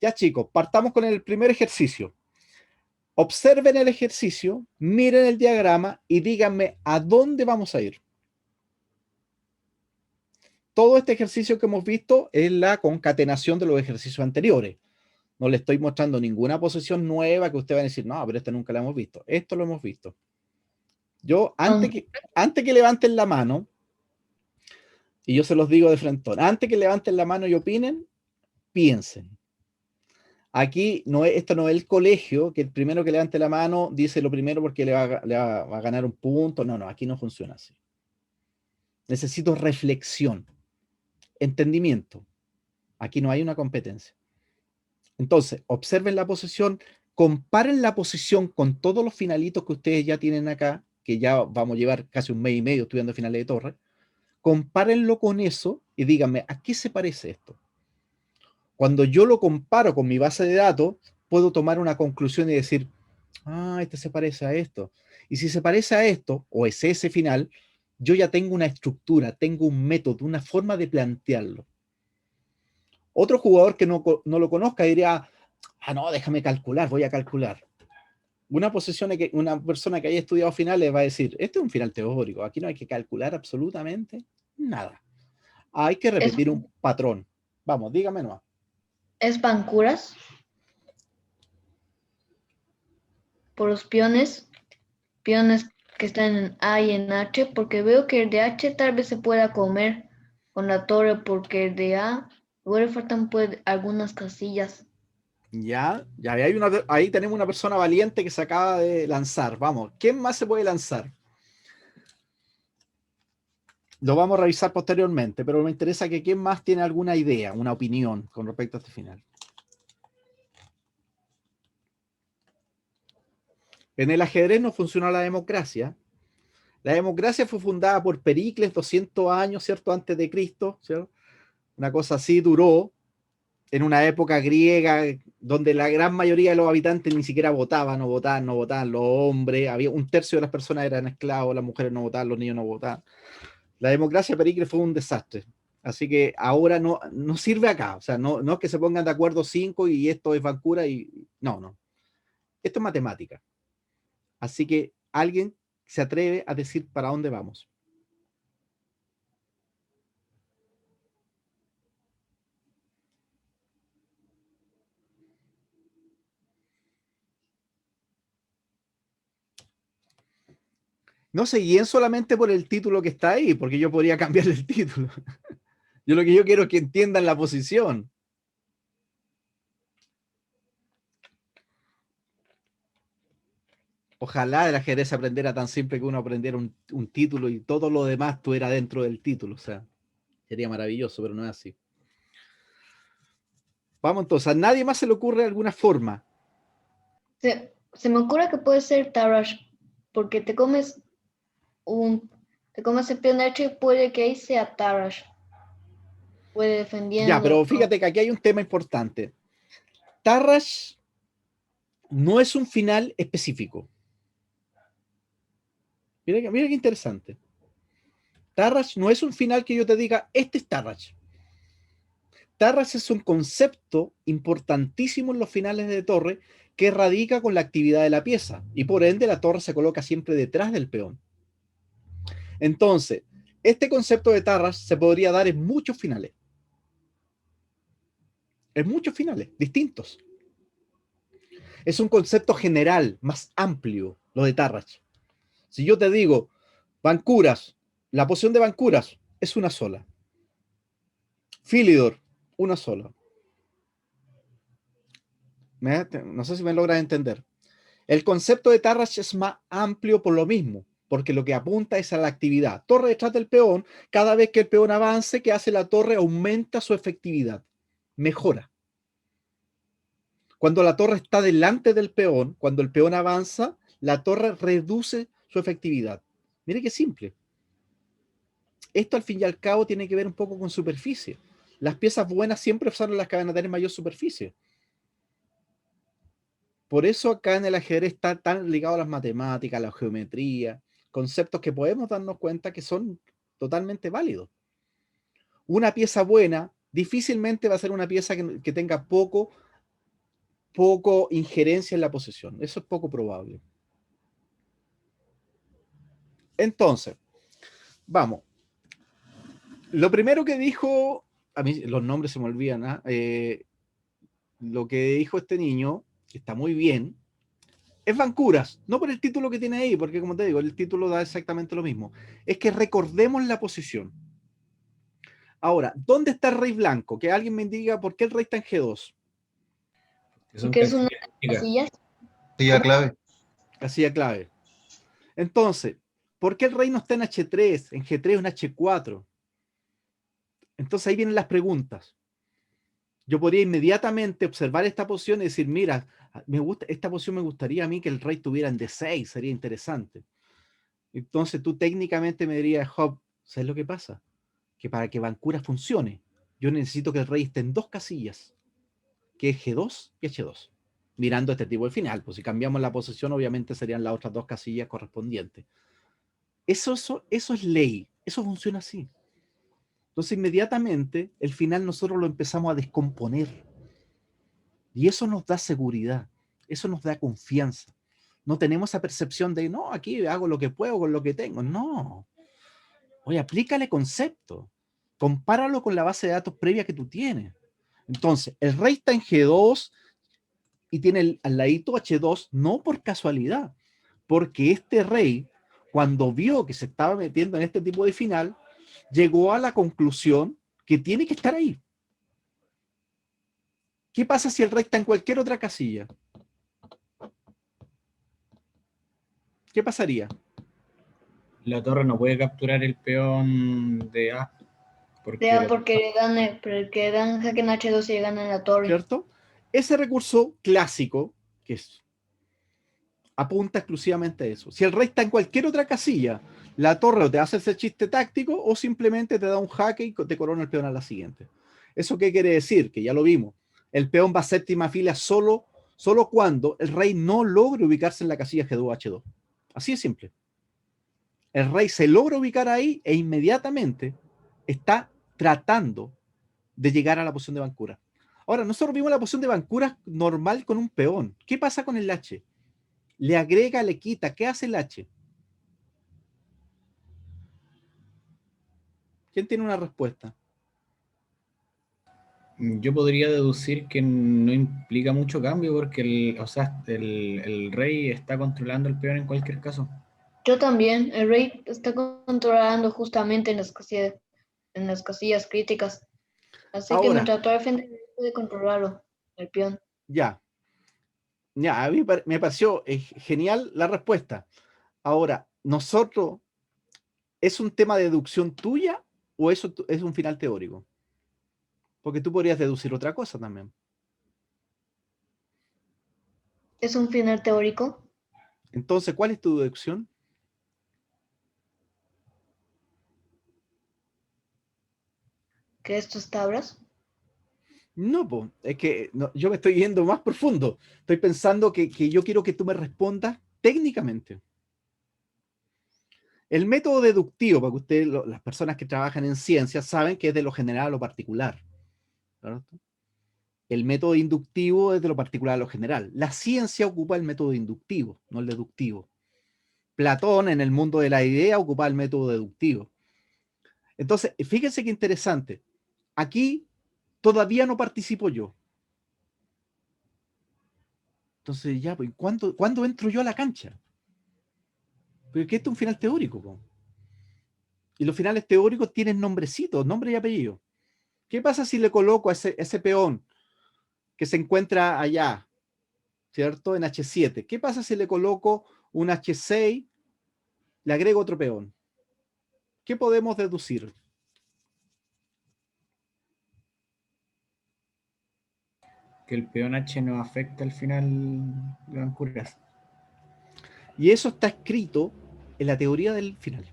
Ya chicos, partamos con el primer ejercicio. Observen el ejercicio, miren el diagrama y díganme a dónde vamos a ir. Todo este ejercicio que hemos visto es la concatenación de los ejercicios anteriores. No le estoy mostrando ninguna posición nueva que usted va a decir, no, pero esta nunca la hemos visto. Esto lo hemos visto. Yo, antes que levanten la mano, y yo se los digo de frente, antes que levanten la mano y opinen, piensen. Aquí no es, esto no es el colegio, que el primero que levante la mano dice lo primero porque va a ganar un punto. No, aquí no funciona así. Necesito reflexión, entendimiento. Aquí no hay una competencia. Entonces, observen la posición, comparen la posición con todos los finalitos que ustedes ya tienen acá, que ya vamos a llevar casi un mes y medio estudiando finales de torre. Compárenlo con eso y díganme, ¿a qué se parece esto? Cuando yo lo comparo con mi base de datos, puedo tomar una conclusión y decir, este se parece a esto. Y si se parece a esto, o es ese final, yo ya tengo una estructura, tengo un método, una forma de plantearlo. Otro jugador que no lo conozca diría, no, déjame calcular, voy a calcular. Una persona que haya estudiado finales va a decir, este es un final teórico, aquí no hay que calcular absolutamente nada. Hay que repetir un patrón. Vamos, dígame nomás. ¿Es Pancuras? Por los piones que están en A y en H, porque veo que el de H tal vez se pueda comer con la torre, porque el de A luego le faltan algunas casillas. Ya, ahí tenemos una persona valiente que se acaba de lanzar. Vamos, ¿quién más se puede lanzar? Lo vamos a revisar posteriormente, pero me interesa que quién más tiene alguna idea, una opinión con respecto a este final. En el ajedrez no funciona la democracia. La democracia fue fundada por Pericles 200 años, ¿cierto? Antes de Cristo, ¿cierto? Una cosa así duró en una época griega donde la gran mayoría de los habitantes ni siquiera votaban, no votaban los hombres, había un tercio de las personas eran esclavos, las mujeres no votaban, los niños no votaban. La democracia Pericles fue un desastre. Así que ahora no sirve acá. O sea, no es que se pongan de acuerdo 5 y esto es Vancouver y. No. Esto es matemática. Así que alguien se atreve a decir para dónde vamos. No se guíen solamente por el título que está ahí, porque yo podría cambiar el título. Yo lo que yo quiero es que entiendan la posición. Ojalá el ajedrez aprendiera tan simple que uno aprendiera un título y todo lo demás estuviera dentro del título. O sea, sería maravilloso, pero no es así. Vamos entonces, a nadie más se le ocurre alguna forma. Se me ocurre que puede ser Tarrasch, porque te comes el peón de H y puede que ahí sea Tarrasch. Puede Ya, defendiendo. pero fíjate que aquí hay un tema importante. Tarrasch no es un final específico. Mira qué interesante. Tarrasch no es un final que yo te diga, este es Tarrasch. Tarrasch es un concepto importantísimo en los finales de torre que radica con la actividad de la pieza y por ende la torre se coloca siempre detrás del peón. Entonces, este concepto de Tarrasch se podría dar en muchos finales. En muchos finales distintos. Es un concepto general, más amplio, lo de Tarrasch. Si yo te digo, Vancuras, la posición de Vancuras es una sola. Philidor, una sola. No sé si me logras entender. El concepto de Tarrasch es más amplio por lo mismo, porque lo que apunta es a la actividad. Torre detrás del peón, cada vez que el peón avance, que hace la torre aumenta su efectividad, mejora. Cuando la torre está delante del peón, cuando el peón avanza, la torre reduce su efectividad. Mire qué simple. Esto al fin y al cabo tiene que ver un poco con superficie. Las piezas buenas siempre son las que van a tener mayor superficie. Por eso acá en el ajedrez está tan ligado a las matemáticas, a la geometría, conceptos que podemos darnos cuenta que son totalmente válidos. Una pieza buena difícilmente va a ser una pieza que tenga poco poco injerencia en la posición. Eso es poco probable. Entonces, vamos. Lo primero que dijo, a mí los nombres se me olvidan, lo que dijo este niño, que está muy bien, es Vancuras, no por el título que tiene ahí, porque como te digo, el título da exactamente lo mismo. Es que recordemos la posición. Ahora, ¿dónde está el rey blanco? Que alguien me diga por qué el rey está en G2. Porque es una de las casillas. Casilla clave. Casilla clave. Entonces, ¿por qué el rey no está en H3, en G3 o en H4? Entonces ahí vienen las preguntas. Yo podría inmediatamente observar esta posición y decir, mira, esta posición me gustaría a mí que el rey tuviera en D6, sería interesante. Entonces tú técnicamente me dirías, Job, ¿sabes lo que pasa? Que para que Vancouver funcione, yo necesito que el rey esté en dos casillas, que es G2 y H2, mirando este tipo de final. Pues si cambiamos la posición, obviamente serían las otras dos casillas correspondientes. Eso es ley, eso funciona así. Entonces inmediatamente el final nosotros lo empezamos a descomponer. Y eso nos da seguridad, eso nos da confianza. No tenemos esa percepción de, no, aquí hago lo que puedo con lo que tengo. No. Oye, aplícale concepto. Compáralo con la base de datos previa que tú tienes. Entonces, el rey está en G2 y tiene al ladito H2, no por casualidad, porque este rey, cuando vio que se estaba metiendo en este tipo de final, llegó a la conclusión que tiene que estar ahí. ¿Qué pasa si el rey está en cualquier otra casilla? ¿Qué pasaría? La torre no puede capturar el peón de A. Porque le dan jaque en H2 y ganan la torre. ¿Cierto? Ese recurso clásico, que apunta exclusivamente a eso. Si el rey está en cualquier otra casilla, la torre o te hace ese chiste táctico o simplemente te da un jaque y te corona el peón a la siguiente. ¿Eso qué quiere decir? Que ya lo vimos. El peón va a séptima fila solo cuando el rey no logre ubicarse en la casilla G2 H2. Así es simple. El rey se logra ubicar ahí e inmediatamente está tratando de llegar a la posición de Vancouver. Ahora, nosotros vimos la posición de Vancouver normal con un peón. ¿Qué pasa con el H? Le agrega, le quita. ¿Qué hace el H? ¿Quién tiene una respuesta? Yo podría deducir que no implica mucho cambio porque el rey está controlando el peón en cualquier caso. Yo también. El rey está controlando justamente en las casillas críticas. Así que Ahora, mientras tú defendes, puede controlarlo, el peón. ya, a mí me pareció genial la respuesta. Ahora, nosotros, ¿es un tema de deducción tuya o eso es un final teórico? Porque tú podrías deducir otra cosa también. ¿Es un final teórico? Entonces, ¿cuál es tu deducción? ¿Que estos tablas? No, pues, es que yo me estoy yendo más profundo. Estoy pensando que yo quiero que tú me respondas técnicamente. El método deductivo, para que ustedes, las personas que trabajan en ciencias, saben que es de lo general a lo particular. ¿Verdad? El método inductivo es de lo particular a lo general. La ciencia ocupa el método inductivo, no el deductivo. Platón, en el mundo de la idea, ocupa el método deductivo. Entonces, fíjense qué interesante. Aquí todavía no participo yo. Entonces, ya, pues, ¿cuándo entro yo a la cancha? Porque esto es un final teórico, po. Y los finales teóricos tienen nombrecitos, nombre y apellido. ¿Qué pasa si le coloco a ese peón que se encuentra allá, ¿cierto? En H7. ¿Qué pasa si le coloco un H6, le agrego otro peón? ¿Qué podemos deducir? Que el peón H no afecta al final de Vancouver. Y eso está escrito en la teoría del final.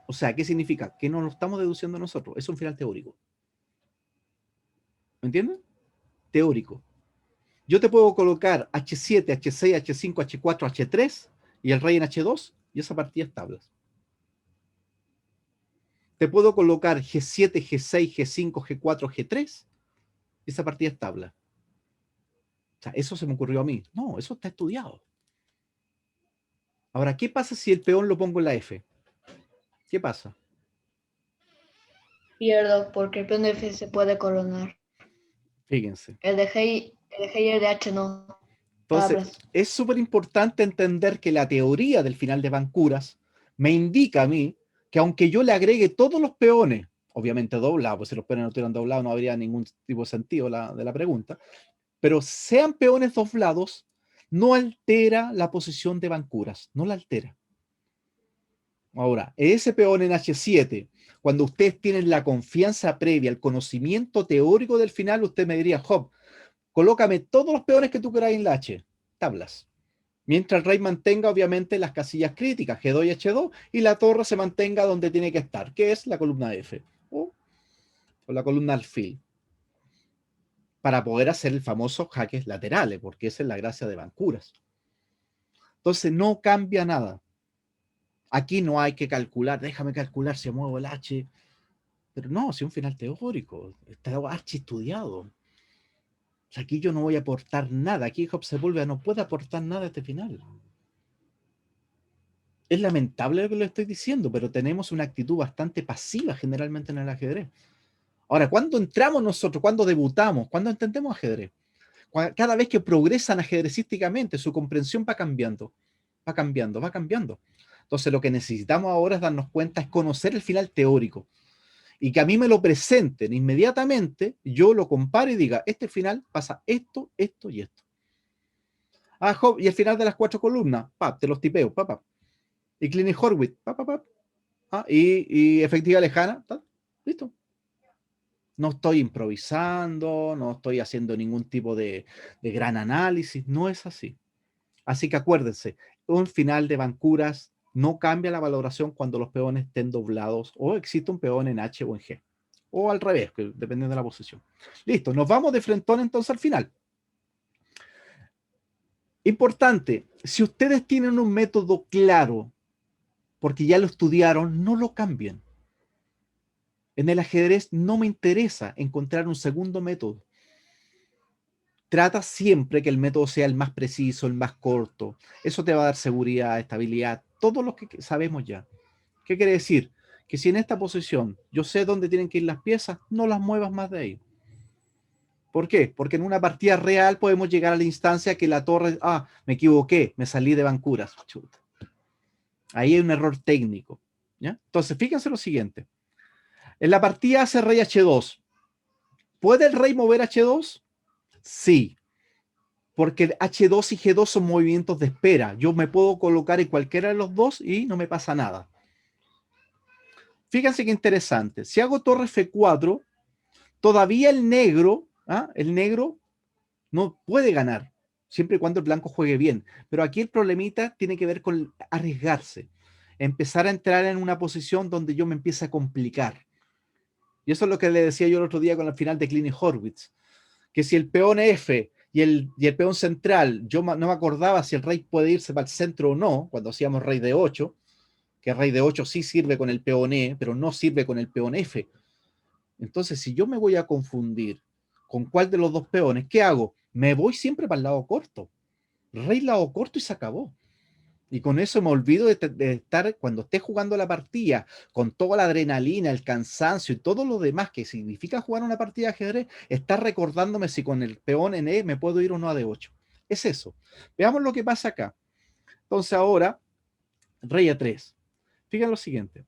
O sea, ¿qué significa? Que no lo estamos deduciendo nosotros. Es un final teórico. ¿Me entienden? Teórico. Yo te puedo colocar H7, H6, H5, H4, H3 y el rey en H2 y esa partida es tablas. Te puedo colocar G7, G6, G5, G4, G3 y esa partida es tabla. O sea, eso se me ocurrió a mí. No, eso está estudiado. Ahora, ¿qué pasa si el peón lo pongo en la F? ¿Qué pasa? Pierdo porque el peón de F se puede coronar. Fíjense. El de G y el de H no. Entonces, Tablas. es súper importante entender que la teoría del final de Bancuras me indica a mí que aunque yo le agregue todos los peones, obviamente doblados, pues si los peones no estuvieran doblados no habría ningún tipo de sentido de la pregunta, pero sean peones doblados, no altera la posición de Bancuras, no la altera. Ahora, ese peón en H7, cuando ustedes tienen la confianza previa, el conocimiento teórico del final, usted me diría, Job, colócame todos los peones que tú queráis en la H, tablas. Mientras el rey mantenga, obviamente, las casillas críticas, G2 y H2, y la torre se mantenga donde tiene que estar, que es la columna F, o la columna alfil, para poder hacer el famoso jaques laterales, porque esa es la gracia de Bancuras. Entonces, no cambia nada. Aquí no hay que calcular, déjame calcular si muevo el H, pero no, si es un final teórico, está archi estudiado. O sea, aquí yo no voy a aportar nada, aquí Job Sepúlveda no puede aportar nada a este final. Es lamentable lo que lo estoy diciendo, pero tenemos una actitud bastante pasiva generalmente en el ajedrez. Ahora, ¿cuándo entramos nosotros? ¿Cuándo debutamos? ¿Cuándo entendemos ajedrez? Cada vez que progresan ajedrecísticamente, su comprensión va cambiando, va cambiando, va cambiando. Entonces, lo que necesitamos ahora es darnos cuenta, es conocer el final teórico. Y que a mí me lo presenten inmediatamente, yo lo compare y diga, este final pasa esto, esto y esto. Ah, Job, y el final de las 4 columnas, te los tipeo, Y Clinic Horwitz, y efectiva lejana, listo. No estoy improvisando, no estoy haciendo ningún tipo de gran análisis, no es así. Así que acuérdense, un final de Bancuras no cambia la valoración cuando los peones estén doblados o existe un peón en H o en G. O al revés, dependiendo de la posición. Listo, nos vamos de frentón entonces al final. Importante, si ustedes tienen un método claro, porque ya lo estudiaron, no lo cambien. En el ajedrez no me interesa encontrar un segundo método. Trata siempre que el método sea el más preciso, el más corto. Eso te va a dar seguridad, estabilidad, todo lo que sabemos ya. ¿Qué quiere decir? Que si en esta posición yo sé dónde tienen que ir las piezas, no las muevas más de ahí. ¿Por qué? Porque en una partida real podemos llegar a la instancia que la torre, me equivoqué, me salí de Bancuras. Chuta. Ahí hay un error técnico. ¿Ya? Entonces, fíjense lo siguiente. En la partida hace rey H2. ¿Puede el rey mover H2? Sí. Porque H2 y G2 son movimientos de espera. Yo me puedo colocar en cualquiera de los dos y no me pasa nada. Fíjense qué interesante. Si hago torre F4, todavía el negro no puede ganar, siempre y cuando el blanco juegue bien. Pero aquí el problemita tiene que ver con arriesgarse. Empezar a entrar en una posición donde yo me empiece a complicar. Y eso es lo que le decía yo el otro día con el final de Clinic Horwitz. Que si el peón F y el peón central, yo no me acordaba si el rey puede irse para el centro o no, cuando hacíamos rey de 8, que rey de 8 sí sirve con el peón E, pero no sirve con el peón F. Entonces, si yo me voy a confundir con cuál de los dos peones, ¿qué hago? Me voy siempre para el lado corto. Rey lado corto y se acabó. Y con eso me olvido de estar, cuando esté jugando la partida, con toda la adrenalina, el cansancio y todo lo demás que significa jugar una partida de ajedrez, estar recordándome si con el peón en E me puedo ir o no a D8. Es eso. Veamos lo que pasa acá. Entonces ahora, rey A3. Fíjense lo siguiente.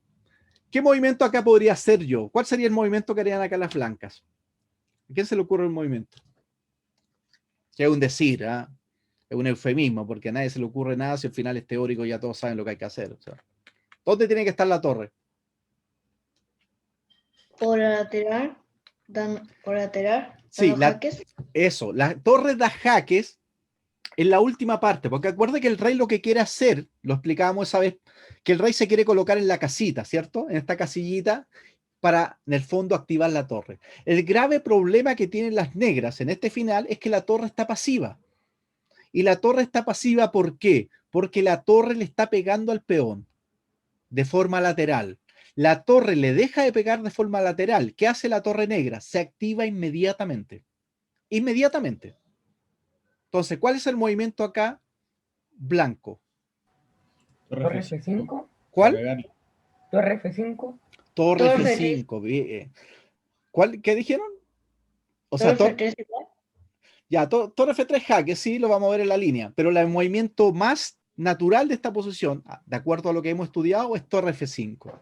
¿Qué movimiento acá podría hacer yo? ¿Cuál sería el movimiento que harían acá las blancas? ¿A quién se le ocurre el movimiento? Que es un decir, ¿eh? Es un eufemismo, porque a nadie se le ocurre nada si al final es teórico y ya todos saben lo que hay que hacer. O sea, ¿dónde tiene que estar la torre? Por lateral, Sí, dando jaques. eso, la torre da jaques en la última parte, porque acuerde que el rey lo que quiere hacer, lo explicábamos esa vez, que el rey se quiere colocar en la casita, ¿cierto? En esta casillita para, en el fondo, activar la torre. El grave problema que tienen las negras en este final es que la torre está pasiva. Y la torre está pasiva, ¿por qué? Porque la torre le está pegando al peón de forma lateral. La torre le deja de pegar de forma lateral. ¿Qué hace la torre negra? Se activa inmediatamente. Inmediatamente. Entonces, ¿cuál es el movimiento acá? Blanco. Torre F5. ¿Cuál? Torre F5. Torre Torre F5. Bien. ¿Qué dijeron? O Torre sea, F3 igual. ya, torre F3 jaque, sí, lo vamos a ver en la línea, pero el movimiento más natural de esta posición, de acuerdo a lo que hemos estudiado, es torre F5.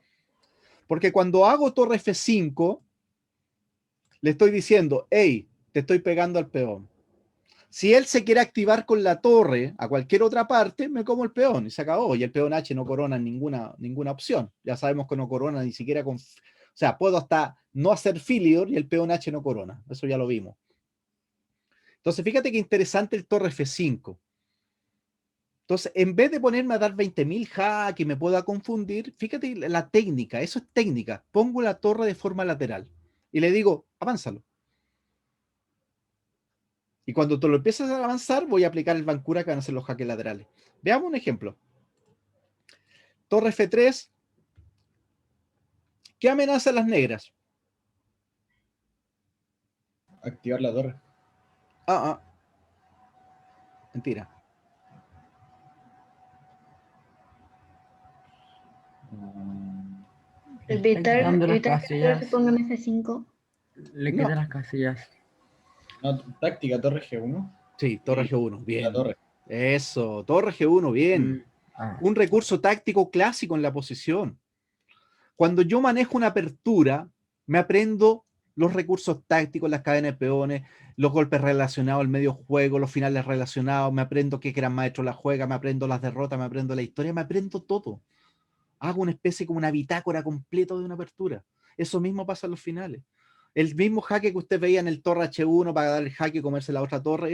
Porque cuando hago torre F5, le estoy diciendo, hey, te estoy pegando al peón. Si él se quiere activar con la torre a cualquier otra parte, me como el peón y se acabó. Y el peón H no corona ninguna opción. Ya sabemos que no corona ni siquiera con... O sea, puedo hasta no hacer failure y el peón H no corona. Eso ya lo vimos. Entonces, fíjate qué interesante el torre F5. Entonces, en vez de ponerme a dar 20.000 hack y me pueda confundir, fíjate la técnica, eso es técnica. Pongo la torre de forma lateral y le digo, avánzalo. Y cuando tú lo empiezas a avanzar, voy a aplicar el Bancura que van a ser los jaques laterales. Veamos un ejemplo. Torre F3. ¿Qué amenaza a las negras? Activar la torre. Mentira. Evitar Quitando las que la torre se casillas. ponga en F5. Le No. quedan las casillas. No, táctica, torre G1. Sí, torre G1, bien. La torre. Eso, torre G1, bien. Un recurso táctico clásico en la posición. Cuando yo manejo una apertura, me aprendo los recursos tácticos, las cadenas de peones, los golpes relacionados al medio juego, los finales relacionados, me aprendo qué gran maestro la juega, me aprendo las derrotas, me aprendo la historia, me aprendo todo. Hago una especie como una bitácora completa de una apertura. Eso mismo pasa en los finales. El mismo jaque que usted veía en el torre H1 para dar el jaque y comerse la otra torre,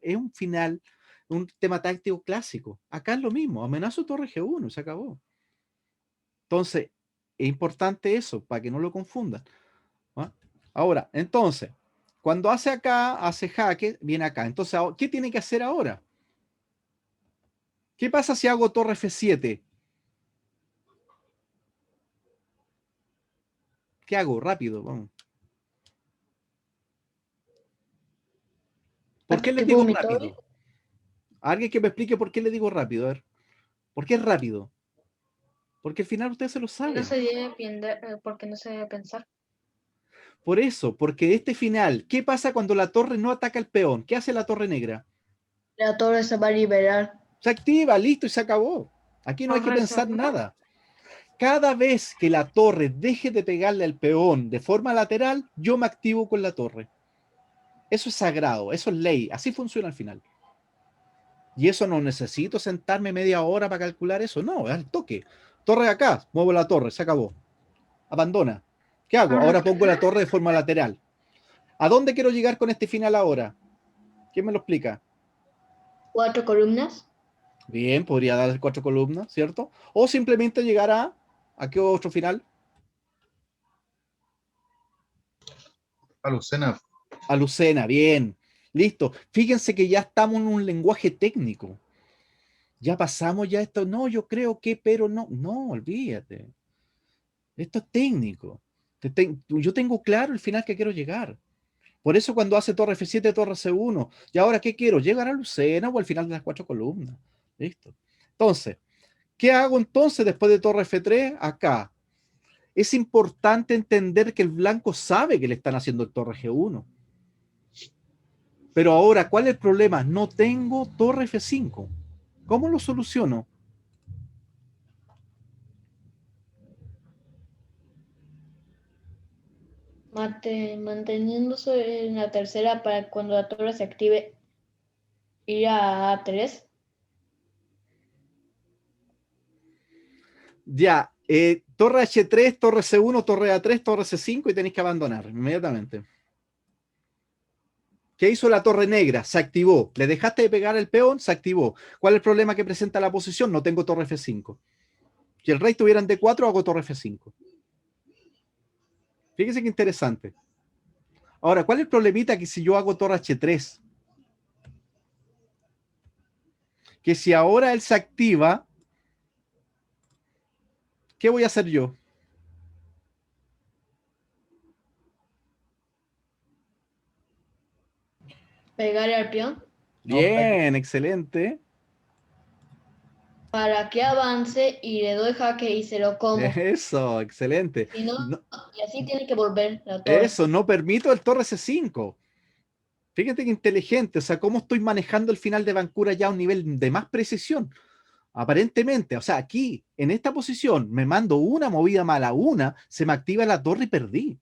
es un final, un tema táctico clásico. Acá es lo mismo, amenazo torre G1, se acabó. Entonces, es importante eso, para que no lo confundan. ¿Ah? Ahora, entonces, cuando hace acá, hace jaque, viene acá. Entonces, ¿qué tiene que hacer ahora? ¿Qué pasa si hago torre F7? ¿Qué hago? Rápido, vamos. ¿Por qué les Activo digo mi rápido? torre. Alguien que me explique por qué le digo rápido. A ver, ¿por qué es rápido? Porque al final ustedes se lo saben. No se debe porque no se debe pensar. Por eso, porque este final, ¿qué pasa cuando la torre no ataca al peón? ¿Qué hace la torre negra? La torre se va a liberar. Se activa, listo, y se acabó. Aquí no hay que pensar nada. Cada vez que la torre deje de pegarle al peón de forma lateral, yo me activo con la torre. Eso es sagrado, eso es ley, así funciona al final. Y eso no necesito sentarme media hora para calcular eso, no, es al toque. Torre acá, muevo la torre, se acabó. Abandona. ¿Qué hago? Ahora pongo la torre de forma lateral. ¿A dónde quiero llegar con este final ahora? ¿Quién me lo explica? 4 columnas. Bien, podría dar 4 columnas, ¿cierto? O simplemente llegar ¿a qué otro final? A Lucena. A Lucena, bien. Listo. Fíjense que ya estamos en un lenguaje técnico. Ya pasamos ya esto. No, yo creo que, pero no. No, olvídate. Esto es técnico. Yo tengo claro el final que quiero llegar. Por eso cuando hace torre F7, torre C1. ¿Y ahora qué quiero? ¿Llegar a Lucena o al final de las 4 columnas? Listo. Entonces, ¿qué hago entonces después de torre F3? Acá. Es importante entender que el blanco sabe que le están haciendo el torre G1. Pero ahora, ¿cuál es el problema? No tengo torre F5. ¿Cómo lo soluciono? Manteniéndose en la tercera para cuando la torre se active, ir a A3. Ya, torre H3, torre C1, torre A3, torre C5 y tenéis que abandonar inmediatamente. ¿Qué hizo la torre negra? Se activó. Le dejaste de pegar el peón, se activó. ¿Cuál es el problema que presenta la posición? No tengo torre F5. Si el rey estuviera en D4, hago torre F5. Fíjense qué interesante. Ahora, ¿cuál es el problemita que si yo hago torre H3? Que si ahora él se activa, ¿qué voy a hacer yo? Pegarle al peón. Bien, excelente. Para que avance y le doy jaque y se lo como. Eso, excelente. Si no, No, y así tiene que volver la torre. eso, no permito el torre C5. Fíjate que inteligente, o sea, cómo estoy manejando el final de Vancouver ya a un nivel de más precisión. Aparentemente, o sea, aquí, en esta posición, me mando una movida mala, se me activa la torre y perdí.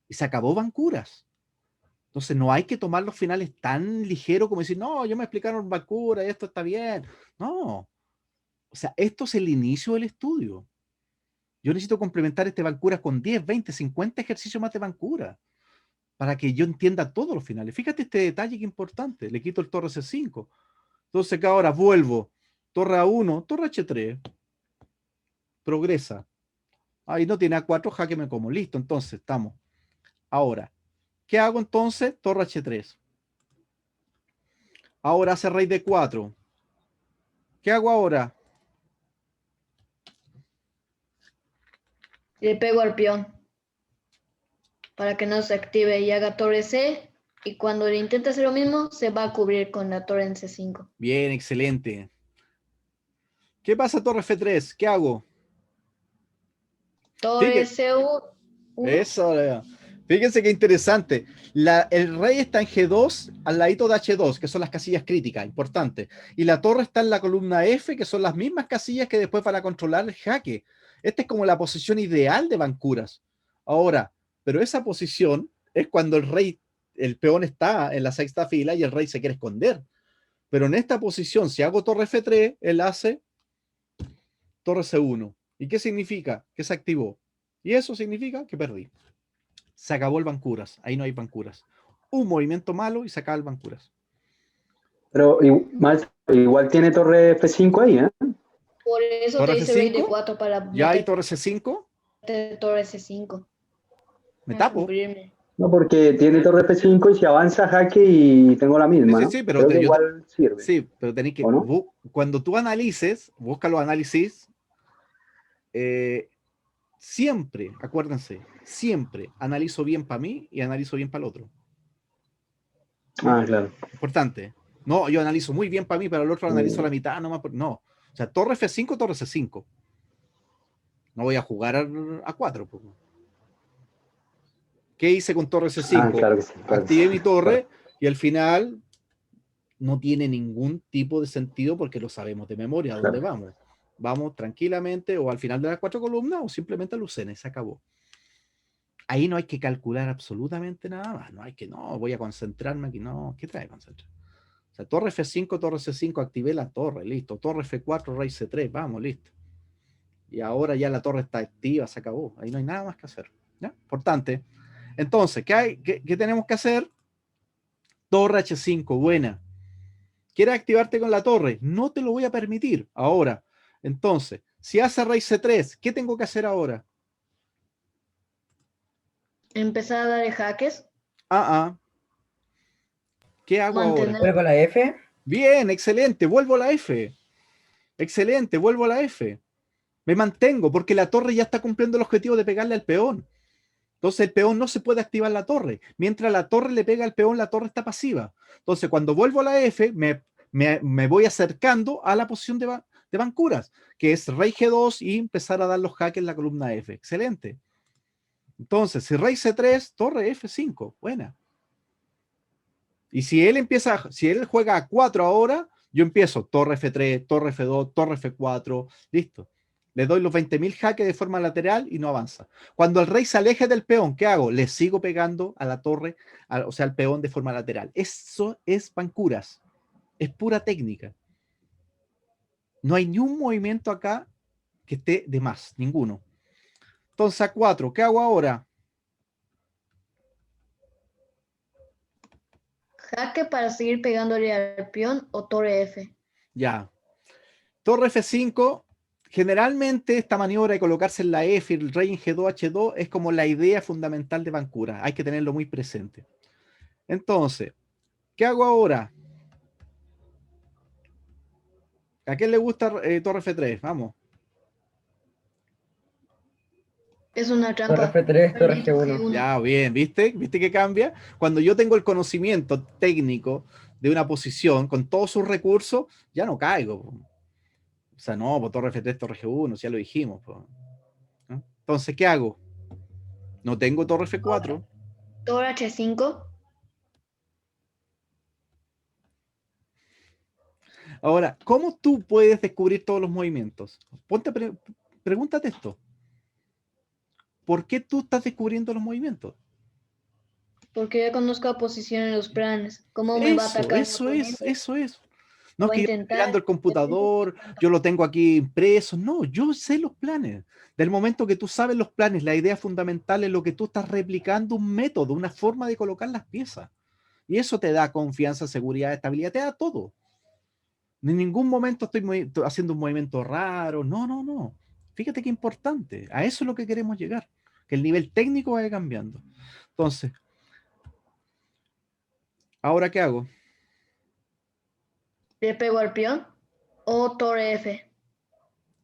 Y se acabó Vancuras. Entonces no hay que tomar los finales tan ligeros como decir, no, yo me explicaron Vancouras y esto está bien. No. O sea, esto es el inicio del estudio. Yo necesito complementar este Vancouras con 10, 20, 50 ejercicios más de Vancouras para que yo entienda todos los finales. Fíjate este detalle que importante. Le quito el torre C5. Entonces acá ahora vuelvo. Torre A1, torre H3. Progresa. Ahí no tiene A4, jaque me como. Listo, entonces estamos. Ahora, ¿qué hago entonces? Torre H3. Ahora hace rey D4. ¿Qué hago ahora? Le pego al peón para que no se active y haga torre C. Y cuando le intente hacer lo mismo, se va a cubrir con la torre en C5. Bien, excelente. ¿Qué pasa, torre F3? ¿Qué hago? Torre Fíjate, C1. eso, fíjense qué interesante. El rey está en G2 al ladito de H2, que son las casillas críticas, importantes. Y la torre está en la columna F, que son las mismas casillas que después van a controlar el jaque. Esta es como la posición ideal de Vancuras. Ahora, pero esa posición es cuando el peón está en la sexta fila y el rey se quiere esconder. Pero en esta posición, si hago torre F3, él hace torre C1. ¿Y qué significa? Que se activó. Y eso significa que perdí. Se acabó el Vancuras. Ahí no hay Vancuras. Un movimiento malo y se acaba el Vancuras. Pero igual tiene torre F5 ahí, ¿eh? Por eso ¿Torre te dice rey F5? D4 para ¿Ya hay meter torre C5? torre C5. ¿Me Para tapo? cubrirme. No, porque tiene torre F5 y si avanza jaque y tengo la misma, Sí, ¿no? sí, pero Creo que igual sirve, sí, pero tenéis que. ¿o no? Cuando tú analices, busca los análisis. Siempre, acuérdense, siempre analizo bien para mí y analizo bien para el otro. Ah, claro. Importante. No, yo analizo muy bien para mí, para el otro analizo la mitad, nomás. No. O sea, torre F5, torre C5. No voy a jugar a 4. ¿Qué hice con torre C5? Ah, claro que sí. Claro que Activé sí. mi torre y al final no tiene ningún tipo de sentido porque lo sabemos de memoria a dónde vamos. Vamos tranquilamente o al final de las 4 columnas o simplemente al Lucene, se acabó. Ahí no hay que calcular absolutamente nada más. No hay que, no, voy a concentrarme aquí. No, ¿qué trae concentrar? O sea, torre F5, torre C5, activé la torre, listo. Torre F4, rey C3, vamos, listo. Y ahora ya la torre está activa, se acabó. Ahí no hay nada más que hacer. ¿Ya? Importante. Entonces, ¿qué tenemos que hacer? Torre H5, buena. ¿Quieres activarte con la torre? No te lo voy a permitir. Ahora, entonces, si hace rey C3, ¿qué tengo que hacer ahora? Empezar a darle jaques. ¿Qué hago ahora? Luego la F. Bien, excelente, vuelvo a la F. Excelente, vuelvo a la F. Me mantengo porque la torre ya está cumpliendo el objetivo de pegarle al peón. Entonces el peón no se puede activar la torre. Mientras la torre le pega al peón, la torre está pasiva. Entonces cuando vuelvo a la F, me voy acercando a la posición de Vancuras, que es rey G2 y empezar a dar los jaques en la columna F. Excelente. Entonces, si rey C3, torre F5. Buena. Y si él juega a 4 ahora, yo empiezo torre F3, torre F2, torre F4, listo. Le doy los 20.000 jaques de forma lateral y no avanza. Cuando el rey se aleje del peón, ¿qué hago? Le sigo pegando a la torre, o sea, al peón de forma lateral. Eso es Vancuras. Es pura técnica. No hay ni un movimiento acá que esté de más, ninguno. Entonces a 4, ¿qué hago ahora? Jaque para seguir pegándole al peón o torre F. Ya. Torre F5, generalmente esta maniobra de colocarse en la F y el rey en G2, H2 es como la idea fundamental de Vancuras. Hay que tenerlo muy presente. Entonces, ¿qué hago ahora? ¿A quién le gusta torre F3? Vamos. Es una Torre trampa. F3, torre G1. Ya, bien, ¿viste? ¿Viste que cambia? Cuando yo tengo el conocimiento técnico de una posición con todos sus recursos, ya no caigo. Po. O sea, no, pues torre F3, torre G1, ya lo dijimos. Po. ¿No? Entonces, ¿qué hago? No tengo torre F4. Torre H5. Ahora, ¿cómo tú puedes descubrir todos los movimientos? Pregúntate esto. ¿Por qué tú estás descubriendo los movimientos? Porque ya conozco la posición en los planes. ¿Cómo me va a atacar mi oponente? Eso es. No es Voy a que yo estoy intentar. mirando el computador, yo lo tengo aquí impreso. No, yo sé los planes. Del momento que tú sabes los planes, la idea fundamental es lo que tú estás replicando un método, una forma de colocar las piezas. Y eso te da confianza, seguridad, estabilidad, te da todo. En ningún momento estoy haciendo un movimiento raro. No, no, no. Fíjate qué importante. A eso es lo que queremos llegar. Que el nivel técnico vaya cambiando. Entonces, ¿ahora qué hago? ¿Le pego al peón? O torre F.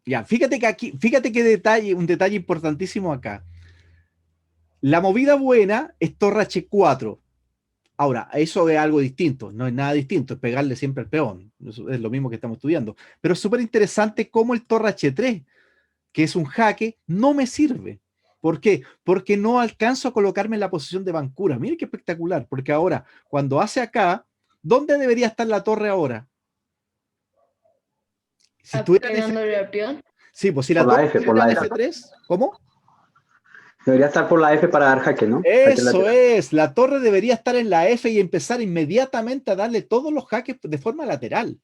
Ya, fíjate que aquí, fíjate qué detalle, un detalle importantísimo acá. La movida buena es torre H4. Ahora, eso es algo distinto, no es nada distinto, es pegarle siempre al peón. Eso es lo mismo que estamos estudiando. Pero es súper interesante cómo el torre H3, que es un jaque, no me sirve. ¿Por qué? Porque no alcanzo a colocarme en la posición de bancura. Mire qué espectacular, porque ahora, cuando hace acá, ¿dónde debería estar la torre ahora? Si estuviera en Pegándole al peón. Sí, pues si la Por la torre F, estuviera por en la F. F3, ¿cómo? Debería estar por la F para dar jaque, ¿no? Jaque Eso lateral. es, la torre debería estar en la F y empezar inmediatamente a darle todos los jaques de forma lateral.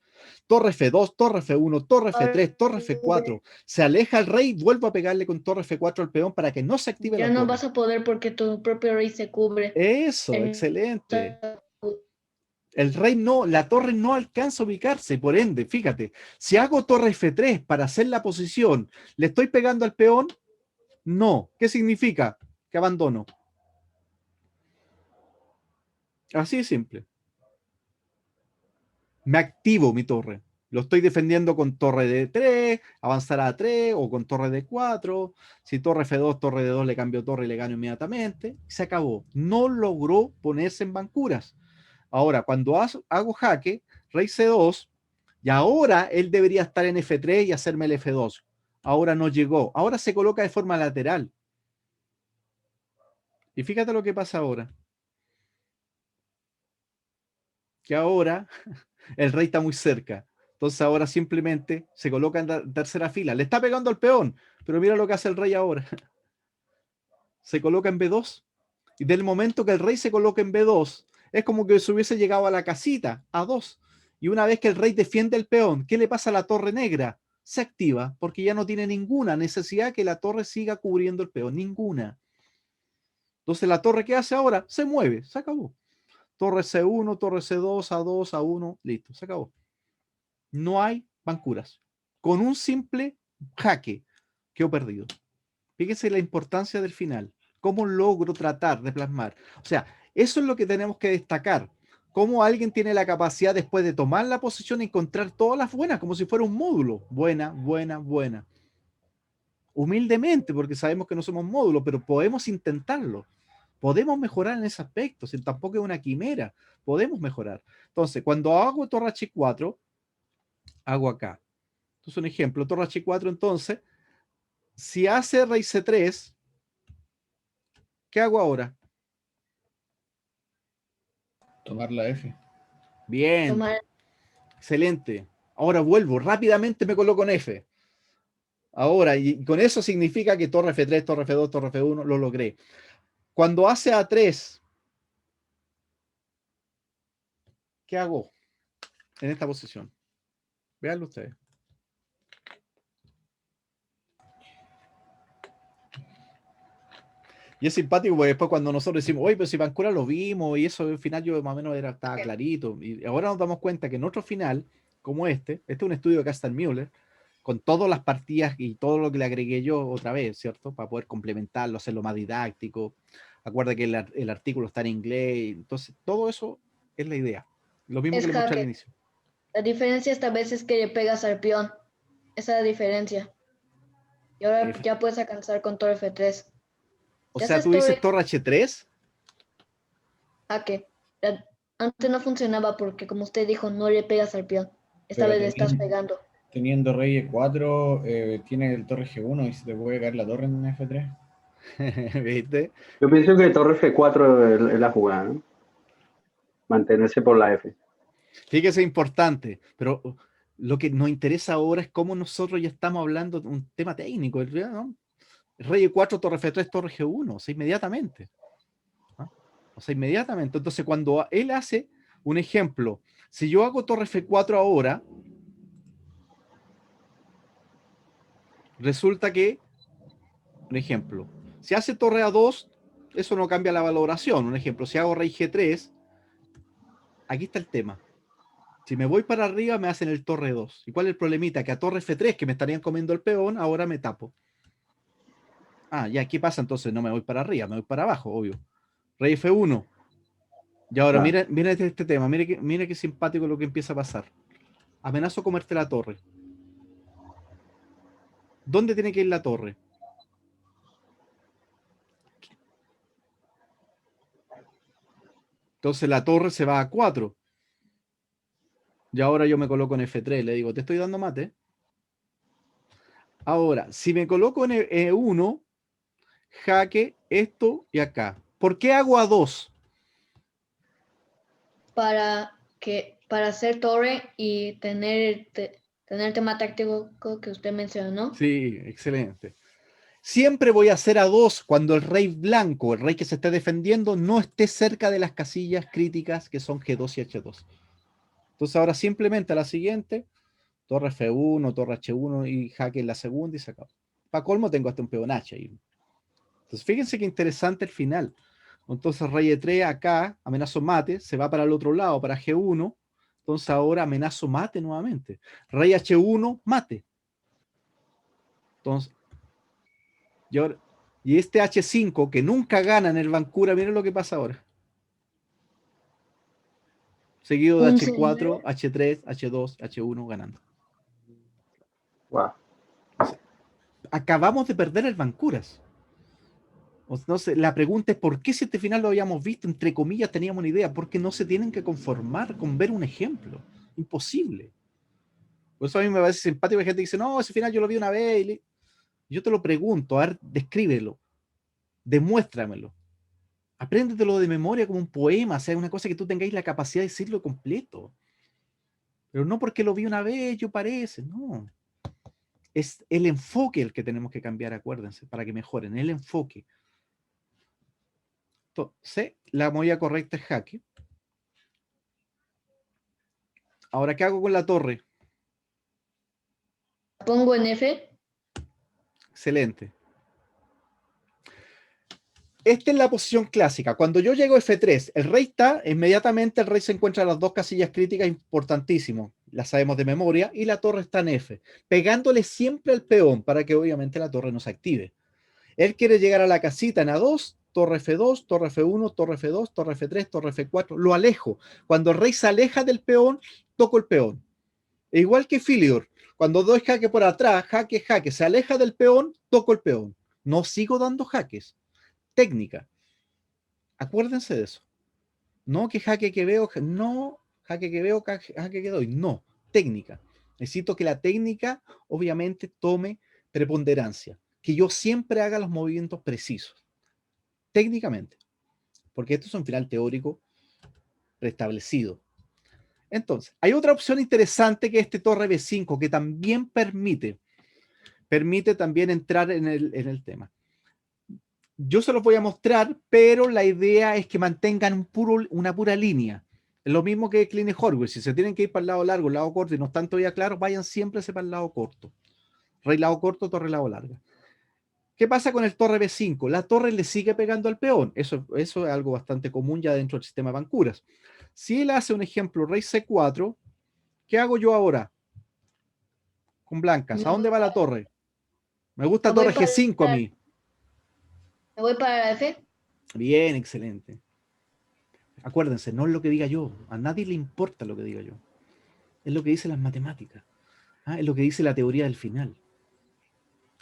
Torre F2, torre F1, torre F3, torre F4. Se aleja el rey, vuelvo a pegarle con torre F4 al peón para que no se active Ya la no torre. vas a poder porque tu propio rey se cubre. Eso, El- excelente. El rey no, la torre no alcanza a ubicarse, por ende, fíjate, si hago torre F3 para hacer la posición, ¿le estoy pegando al peón? No. ¿Qué significa? Que abandono. Así de simple. Me activo mi torre. Lo estoy defendiendo con torre de 3, avanzar a 3 o con torre de 4. Si torre F2, torre de 2 le cambio torre y le gano inmediatamente. Se acabó. No logró ponerse en bancuras. Ahora, cuando hago jaque, rey C2, y ahora él debería estar en F3 y hacerme el F2. Ahora no llegó. Ahora se coloca de forma lateral. Y fíjate lo que pasa ahora. Que ahora el rey está muy cerca. Entonces ahora simplemente se coloca en la tercera fila. Le está pegando al peón, pero mira lo que hace el rey ahora. Se coloca en B2. Y del momento que el rey se coloca en B2, es como que se hubiese llegado a la casita, A2. Y una vez que el rey defiende el peón, ¿qué le pasa a la torre negra? Se activa porque ya no tiene ninguna necesidad que la torre siga cubriendo el peón. Ninguna. Entonces la torre, ¿qué hace ahora? Se mueve. Se acabó. Torre C1, torre C2, A2, A1. Listo. Se acabó. No hay bancuras. Con un simple jaque quedó perdido. Fíjense la importancia del final. ¿Cómo logro tratar de plasmar? O sea, eso es lo que tenemos que destacar. Cómo alguien tiene la capacidad después de tomar la posición y encontrar todas las buenas, como si fuera un módulo. Buena, buena, buena. Humildemente, porque sabemos que no somos módulos, pero podemos intentarlo. Podemos mejorar en ese aspecto. Si tampoco es una quimera, podemos mejorar. Entonces, cuando hago torre H4, hago acá. Entonces, un ejemplo, torre H4, entonces, si hace rey C3, ¿qué hago ahora? Tomar la F. Bien, Tomar. excelente. Ahora vuelvo, rápidamente me coloco en F. Ahora, y con eso significa que torre F3, torre F2, torre F1, lo logré. Cuando hace A3, ¿qué hago en esta posición? Véanlo ustedes. Y es simpático porque después cuando nosotros decimos, oye, pero si Vancouver lo vimos y eso al final yo más o menos estaba clarito. Y ahora nos damos cuenta que en otro final, como este es un estudio de Kastan-Müller, con todas las partidas y todo lo que le agregué yo otra vez, ¿cierto? Para poder complementarlo, hacerlo más didáctico. Acuerda que el artículo está en inglés, entonces todo eso es la idea. Lo mismo Es que le mostré al jaque. inicio. La diferencia esta vez es que le pegas al peón. Esa es la diferencia. Y ahora ya puedes alcanzar con torre F3. O Ya sea, haces tú dices torre torre H3. jaque. Antes no funcionaba porque, como usted dijo, no le pegas al peón. Esta Pero vez le estás pegando. teniendo rey E4, tiene el torre G1 y se te puede caer la torre en F3. ¿Viste? Yo pienso que torre F4 es la jugada, ¿no? Mantenerse por la F. Fíjese, es importante, pero lo que nos interesa ahora es cómo nosotros ya estamos hablando de un tema técnico, ¿no? Rey E4, torre F3, torre G1, o sea, inmediatamente. ¿Ah? O sea, inmediatamente. Entonces, cuando él hace un ejemplo, si yo hago torre F4 ahora, resulta que, un ejemplo, si hace torre A2, eso no cambia la valoración. Un ejemplo, si hago rey G3, aquí está el tema. Si me voy para arriba, me hacen el torre 2. ¿Y cuál es el problemita? Que a torre F3, que me estarían comiendo el peón, ahora me tapo. Ah, ya, ¿qué pasa? Entonces no me voy para arriba, me voy para abajo, obvio. Rey F1. Y ahora, Claro. mira este tema, mire qué simpático lo que empieza a pasar. Amenazo comerte la torre. ¿Dónde tiene que ir la torre? Entonces la torre se va a 4. Y ahora yo me coloco en F3, le digo, te estoy dando mate. Ahora, si me coloco en E1, jaque esto y acá. ¿Por qué hago A2? Para hacer torre y tener el tema táctico que usted mencionó. Sí, excelente. Siempre voy a hacer A2 cuando el rey blanco, el rey que se esté defendiendo, no esté cerca de las casillas críticas que son G2 y H2. Entonces ahora simplemente a la siguiente, torre F1, torre H1 y jaque en la segunda y se acabó. Para colmo tengo hasta un peón H ahí. Entonces fíjense qué interesante el final. Entonces rey E3 acá, amenazo mate, se va para el otro lado, para G1. Entonces ahora amenazo mate nuevamente. Rey H1, mate. Entonces, y este H5 que nunca gana en el Bancura, miren lo que pasa ahora. Seguido de Un H4, H3, H2, H1 ganando. Wow. O sea, acabamos de perder el Bancuras. Entonces, la pregunta es ¿por qué si este final lo habíamos visto? Entre comillas teníamos una idea. Porque no se tienen que conformar con ver un ejemplo. Imposible. Por eso a mí me parece simpático que hay gente que dice, no, ese final yo lo vi una vez. Yo te lo pregunto, a ver, descríbelo. Demuéstramelo. Apréndetelo de memoria como un poema, o sea, una cosa que tú tengáis la capacidad de decirlo completo. Pero no porque lo vi una vez, yo parece, no. Es el enfoque el que tenemos que cambiar, acuérdense, para que mejoren, el enfoque. Entonces, la movida correcta es jaque. Ahora, ¿qué hago con la torre? pongo en F. Excelente. Esta es la posición clásica. Cuando yo llego a F3, el rey está, inmediatamente el rey se encuentra en las dos casillas críticas importantísimas, las sabemos de memoria, y la torre está en F, pegándole siempre al peón para que obviamente la torre no se active. Él quiere llegar a la casita en A2, torre F2, torre F1, torre F2, torre F3, torre F4, lo alejo. Cuando el rey se aleja del peón, toco el peón. E igual que Philidor, cuando doy jaque por atrás, jaque, jaque, se aleja del peón, toco el peón. No sigo dando jaques. Técnica. Acuérdense de eso. No que jaque que veo, no jaque que veo, jaque que doy. No, técnica. Necesito que la técnica, obviamente, tome preponderancia. Que yo siempre haga los movimientos precisos. Técnicamente. Porque esto es un final teórico preestablecido. Entonces, hay otra opción interesante que es este torre B5, que también permite también entrar en el tema. Yo se los voy a mostrar, pero la idea es que mantengan una pura línea. Es lo mismo que Clean Horwitz. Si se tienen que ir para el lado largo, el lado corto y no están todavía claros, vayan siempre para el lado corto. Rey lado corto, torre lado larga. ¿Qué pasa con el torre B5? La torre le sigue pegando al peón. Eso es algo bastante común ya dentro del sistema de Bancuras. Si él hace un ejemplo, rey C4, ¿qué hago yo ahora? Con blancas. ¿A dónde va la torre? Me gusta torre G5 a mí. Me voy para la F. Bien, excelente. Acuérdense, no es lo que diga yo. A nadie le importa lo que diga yo. Es lo que dicen las matemáticas. Es lo que dice la teoría del final.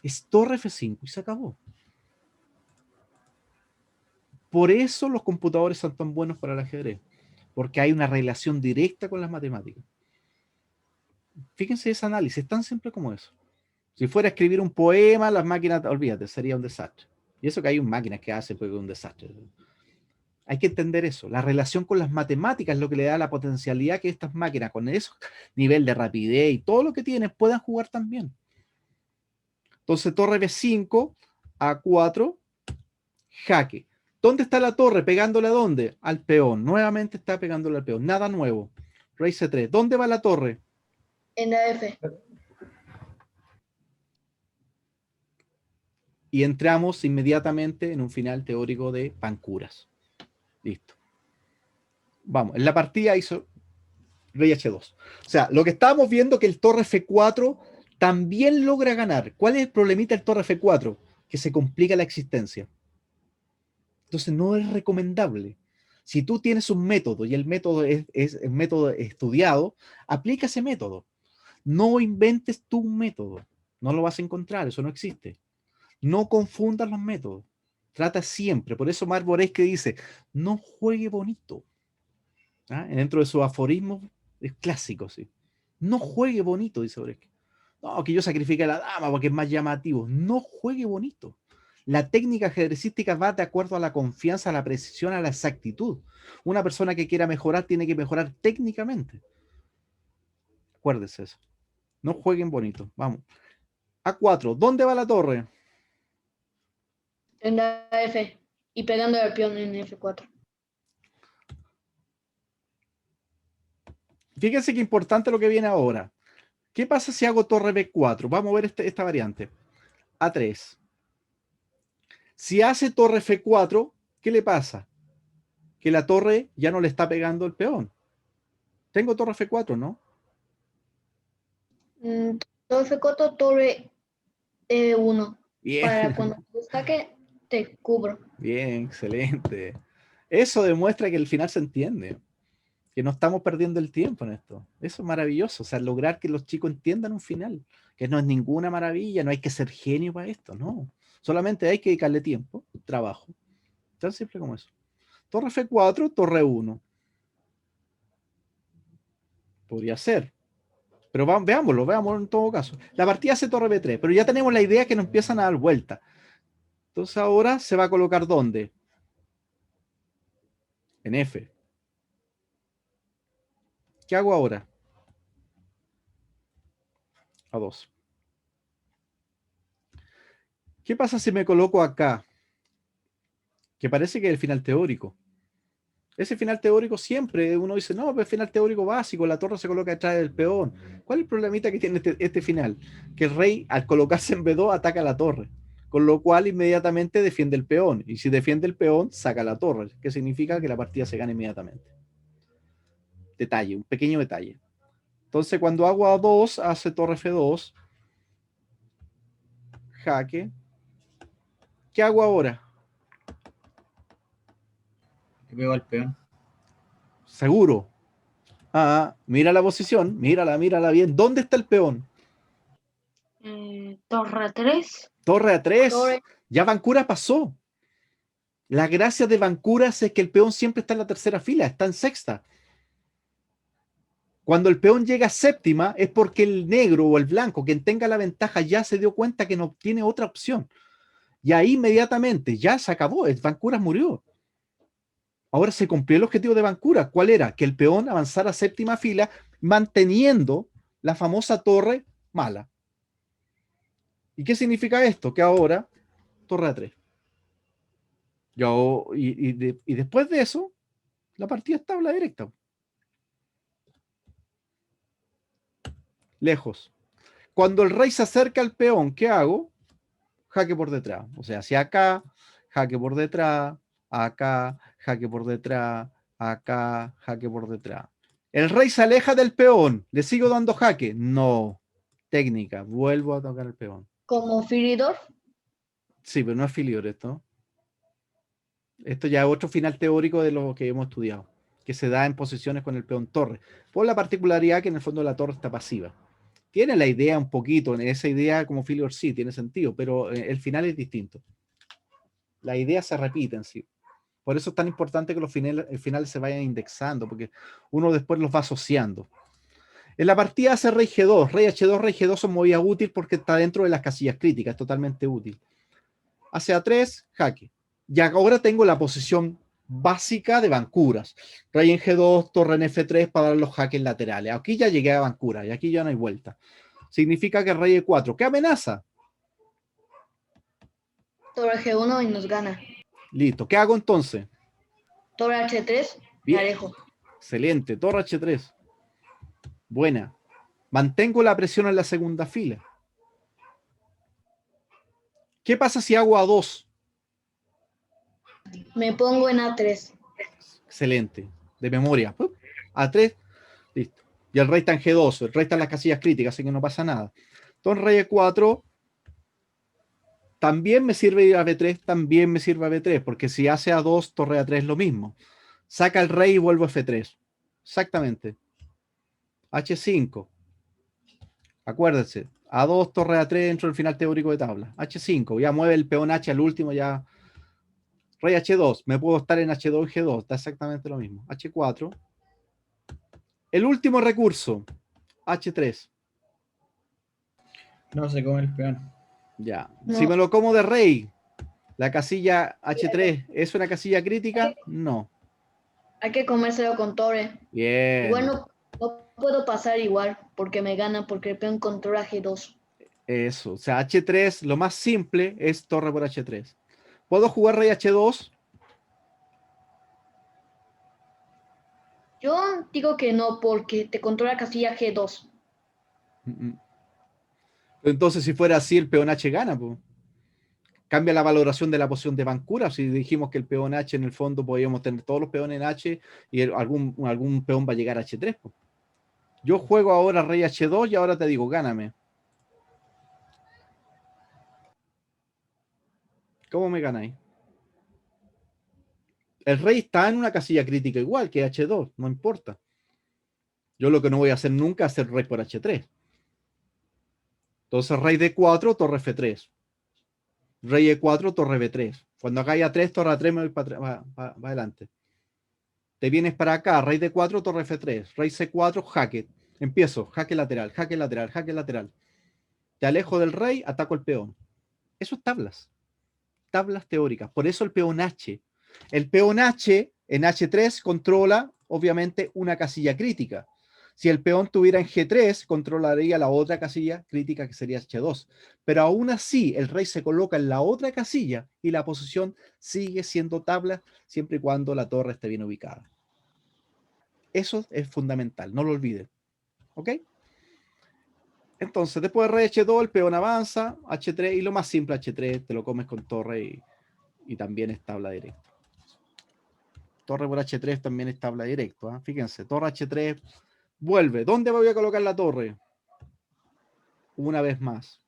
Es torre F5 y se acabó. Por eso los computadores son tan buenos para el ajedrez. porque hay una relación directa con las matemáticas. Fíjense ese análisis, es tan simple como eso. Si fuera a escribir un poema, las máquinas, olvídate, sería un desastre. Y eso que hay máquinas que hacen, pues es un desastre. Hay que entender eso. La relación con las matemáticas es lo que le da la potencialidad que estas máquinas, con ese nivel de rapidez y todo lo que tienen, puedan jugar también. Entonces, torre B5, A4, jaque. ¿Dónde está la torre? ¿Pegándole a dónde? Al peón. Nuevamente está pegándole al peón. Nada nuevo. Rey C3. ¿Dónde va la torre? En la F. Y entramos inmediatamente en un final teórico de Pancuras. Listo. Vamos, en la partida hizo Rey H2. O sea, lo que estábamos viendo que el torre F4 también logra ganar. ¿Cuál es el problemita del torre F4? Que se complica la existencia. Entonces no es recomendable. Si tú tienes un método y el método es el método estudiado, aplica ese método. No inventes tú un método. No lo vas a encontrar, eso no existe. No confundas los métodos. Trata siempre. Por eso Marc Boresque dice, no juegue bonito. ¿Ah? Dentro de sus aforismos es clásico, sí. No juegue bonito, dice Boresque. No, que yo sacrifique a la dama porque es más llamativo. No juegue bonito. La técnica ajedrecística va de acuerdo a la confianza, a la precisión, a la exactitud. Una persona que quiera mejorar tiene que mejorar técnicamente. Acuérdense eso. No jueguen bonito. Vamos. A4. ¿Dónde va la torre? En la F. Y pegando al peón en F4. Fíjense qué importante lo que viene ahora. ¿Qué pasa si hago torre B4? Vamos a ver esta variante. A3. Si hace torre F4, ¿qué le pasa? Que la torre ya no le está pegando el peón. Tengo torre F4, ¿no? Torre F4, torre E1. Bien. Para cuando te saque, te cubro. Bien, excelente. Eso demuestra que el final se entiende. Que no estamos perdiendo el tiempo en esto. Eso es maravilloso. O sea, lograr que los chicos entiendan un final. Que no es ninguna maravilla, no hay que ser genio para esto, no. Solamente hay que dedicarle tiempo, trabajo. Tan simple como eso. Torre F4, torre 1. Podría ser. Pero veámoslo en todo caso. La partida hace torre B3, pero ya tenemos la idea que nos empiezan a dar vuelta. Entonces ahora se va a colocar ¿dónde? En F. ¿Qué hago ahora? A2. ¿Qué pasa si me coloco acá? Que parece que es el final teórico. Ese final teórico siempre uno dice, no, pero el final teórico básico, la torre se coloca detrás del peón. ¿Cuál es el problemita que tiene este final? Que el rey, al colocarse en B2, ataca la torre. Con lo cual, inmediatamente defiende el peón. Y si defiende el peón, saca la torre. Que significa que la partida se gana inmediatamente. Detalle, un pequeño detalle. Entonces, cuando hago A2, hace torre F2. Jaque. ¿Qué hago ahora? Le pego al peón. Seguro. Mira la posición, mírala bien. ¿Dónde está el peón? Torre 3. Torre A3. Torre. Ya Vancouras pasó. La gracia de Vancouras es que el peón siempre está en la tercera fila, está en sexta. Cuando el peón llega a séptima es porque el negro o el blanco, quien tenga la ventaja, ya se dio cuenta que no tiene otra opción. Y ahí inmediatamente ya se acabó, Vancouras murió. Ahora se cumplió el objetivo de Vancouras. ¿Cuál era? Que el peón avanzara a séptima fila manteniendo la famosa torre mala. ¿Y qué significa esto? Que ahora, torre A3. Y después de eso, la partida es tabla directa. Lejos. Cuando el rey se acerca al peón, ¿qué hago? Jaque por detrás. O sea, hacia acá, jaque por detrás, acá, jaque por detrás, acá, jaque por detrás. El rey se aleja del peón. ¿Le sigo dando jaque? No. Técnica. Vuelvo a tocar el peón. Como Firidor. Sí, pero no es Filior esto. Esto ya es otro final teórico de lo que hemos estudiado, que se da en posiciones con el peón torre, por la particularidad que en el fondo la torre está pasiva. Tiene la idea un poquito, en esa idea como Filior sí, tiene sentido, pero el final es distinto. La idea se repite en sí. Por eso es tan importante que los finales se vayan indexando, porque uno después los va asociando. En la partida hace rey G2, rey H2, rey G2 son movidas útil porque está dentro de las casillas críticas, es totalmente útil. Hace A3, jaque. Y ahora tengo la posición básica de bancuras. Rey en G2, torre en F3 para dar los jaques laterales. Aquí ya llegué a bancura y aquí ya no hay vuelta. Significa que rey E4, ¿qué amenaza? Torre G1 y nos gana. Listo, ¿qué hago entonces? Torre H3, me Bien. alejo. Excelente, torre H3. Buena. Mantengo la presión en la segunda fila. ¿Qué pasa si hago A2? Me pongo en A3. Excelente. De memoria. A3. Listo. Y el rey está en G2. El rey está en las casillas críticas, así que no pasa nada. Entonces rey E4. También me sirve ir a B3. También me sirve a B3. Porque si hace A2, torre A3 es lo mismo. Saca el rey y vuelvo a F3. Exactamente. H5. Acuérdense. A2, torre A3 dentro del final teórico de tabla. H5. Ya mueve el peón H al último. Ya. Rey H2. Me puedo estar en H2 y G2. Está exactamente lo mismo. H4. El último recurso. H3. No se come el peón. Ya. No. Si me lo como de rey, la casilla H3 es una casilla crítica, no. Hay que comérselo con torre. Bien. Igual no puedo pasar igual porque me gana porque el peón controla G2. Eso. O sea, H3, lo más simple es torre por H3. ¿Puedo jugar rey H2? Yo digo que no porque te controla casilla G2. Entonces, si fuera así, el peón H gana, pues. Cambia la valoración de la posición de bancura. Si dijimos que el peón H en el fondo podíamos tener todos los peones en H y algún peón va a llegar a H3. Pues. Yo juego ahora rey H2 y ahora te digo, gáname. ¿Cómo me ganáis? El rey está en una casilla crítica igual que H2, no importa. Yo lo que no voy a hacer nunca es hacer rey por H3. Entonces rey D4, torre F3. Rey E4, torre B3. Cuando hagáis A3, torre A3 me voy para adelante. Te vienes para acá, rey D4, torre F3. Rey C4, jaque. Empiezo, jaque lateral, jaque lateral, jaque lateral. Te alejo del rey, ataco el peón. Eso es tablas. Tablas teóricas. Por eso el peón H. El peón H en H3 controla, obviamente, una casilla crítica. Si el peón tuviera en G3, controlaría la otra casilla crítica que sería H2. Pero aún así, el rey se coloca en la otra casilla y la posición sigue siendo tabla siempre y cuando la torre esté bien ubicada. Eso es fundamental, no lo olviden. ¿Ok? Entonces, después de rey H2, el peón avanza, H3, y lo más simple, H3, te lo comes con torre y también es tabla directa. Torre por H3 también es tabla directa. ¿Eh? Fíjense, torre H3, vuelve. ¿Dónde voy a colocar la torre? Una vez más.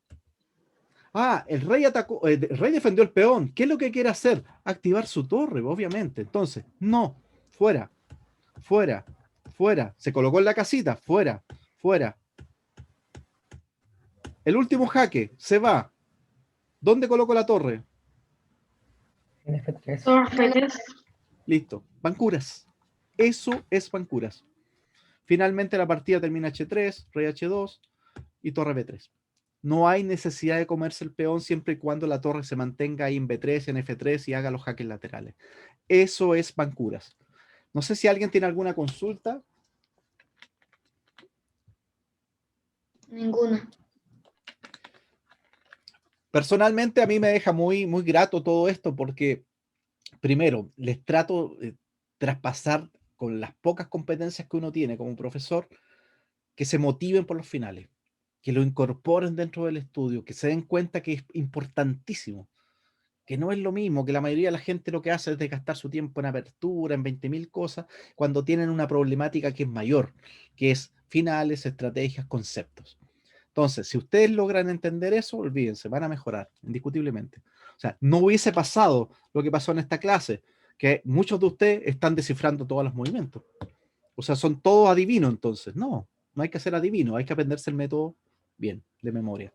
Ah, el rey atacó, el rey defendió el peón. ¿Qué es lo que quiere hacer? Activar su torre, obviamente. Entonces, no, fuera, fuera, fuera. Se colocó en la casita, fuera, fuera. El último jaque, se va. ¿Dónde coloco la torre? En F3. Torre. Listo. Bancuras. Eso es bancuras. Finalmente la partida termina H3, rey H2 y torre B3. No hay necesidad de comerse el peón siempre y cuando la torre se mantenga ahí en B3, en F3 y haga los jaques laterales. Eso es bancuras. No sé si alguien tiene alguna consulta. Ninguna. Personalmente a mí me deja muy, muy grato todo esto porque, primero, les trato de traspasar con las pocas competencias que uno tiene como profesor, que se motiven por los finales, que lo incorporen dentro del estudio, que se den cuenta que es importantísimo, que no es lo mismo, que la mayoría de la gente lo que hace es desgastar su tiempo en apertura, en 20.000 cosas, cuando tienen una problemática que es mayor, que es finales, estrategias, conceptos. Entonces, si ustedes logran entender eso, olvídense, van a mejorar, indiscutiblemente. O sea, no hubiese pasado lo que pasó en esta clase, que muchos de ustedes están descifrando todos los movimientos. O sea, son todos adivinos entonces. No, no hay que ser adivino, hay que aprenderse el método bien, de memoria.